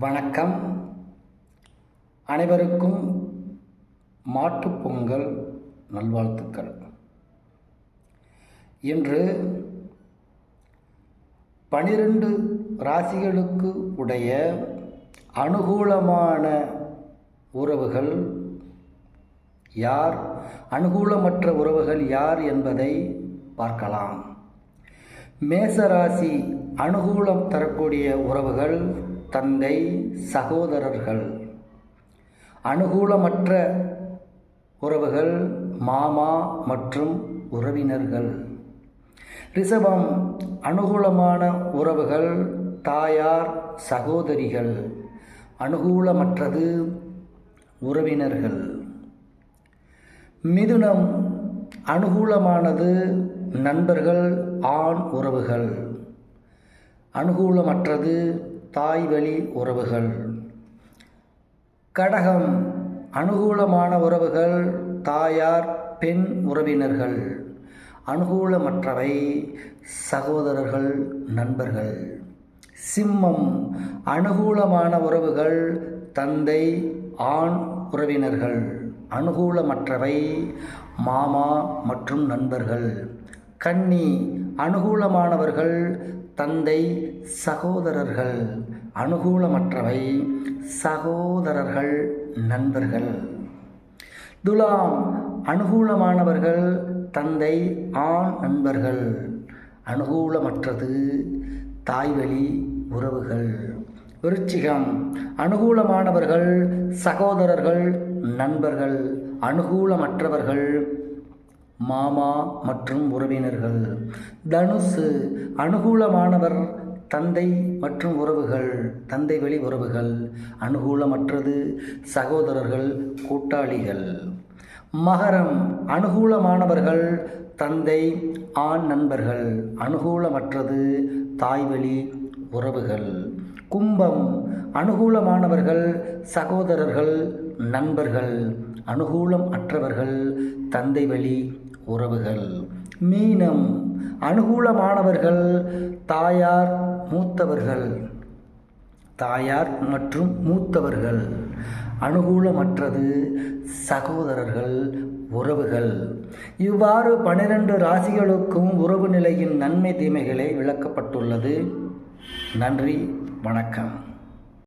வணக்கம். அனைவருக்கும் மாட்டுப் பொங்கல் நல்வாழ்த்துக்கள். இன்று 12 ராசிகளுக்கு உடைய அனுகூலமான உறவுகள் யார், அனுகூலமற்ற உறவுகள் யார் என்பதை பார்க்கலாம். மேசராசி அனுகூலம் தரக்கூடிய உறவுகள் தந்தை, சகோதரர்கள். அனுகூலமற்ற உறவுகள் மாமா மற்றும் உறவினர்கள். ரிஷபம் அனுகூலமான உறவுகள் தாயார், சகோதரிகள். அனுகூலமற்றது உறவினர்கள். மிதுனம் அனுகூலமானது நண்பர்கள், ஆண் உறவுகள். அனுகூலமற்றது தாய் வழி உறவுகள். கடகம் அனுகூலமான உறவுகள் தாயார், பெண் உறவினர்கள். அனுகூலமற்றவை சகோதரர்கள், நண்பர்கள். சிம்மம் அனுகூலமான உறவுகள் தந்தை, ஆண் உறவினர்கள். அனுகூலமற்றவை மாமா மற்றும் நண்பர்கள். கன்னி அனுகூலமானவர்கள் தந்தை, சகோதரர்கள். அனுகூலமற்றவை சகோதரர்கள், நண்பர்கள். துலாம் அனுகூலமானவர்கள் தந்தை, ஆண் நண்பர்கள். அனுகூலமற்றது தாய்வழி உறவுகள். விருச்சிகம் அனுகூலமானவர்கள் சகோதரர்கள், நண்பர்கள். அனுகூலமற்றவர்கள் மாமா மற்றும் உறவினர்கள். தனுசு அனுகூலமானவர் தந்தை மற்றும் உறவுகள், தந்தை வழி உறவுகள். அனுகூலமற்றது சகோதரர்கள், கூட்டாளிகள். மகரம் அனுகூலமானவர்கள் தந்தை, ஆண் நண்பர்கள். அனுகூலமற்றது தாய்வழி உறவுகள். கும்பம் அனுகூலமானவர்கள் சகோதரர்கள், நண்பர்கள். அனுகூலம் அற்றவர்கள் தந்தை வழி உறவுகள். மீனம் அனுகூலமானவர்கள் தாயார், மூத்தவர்கள். தாயார் மற்றும் மூத்தவர்கள். அனுகூலமற்றது சகோதரர்கள், உறவுகள். இவ்வாறு 12 ராசிகளுக்கும் உறவு நிலையின் நன்மை தீமைகளை விளக்கப்பட்டுள்ளது. நன்றி, வணக்கம்.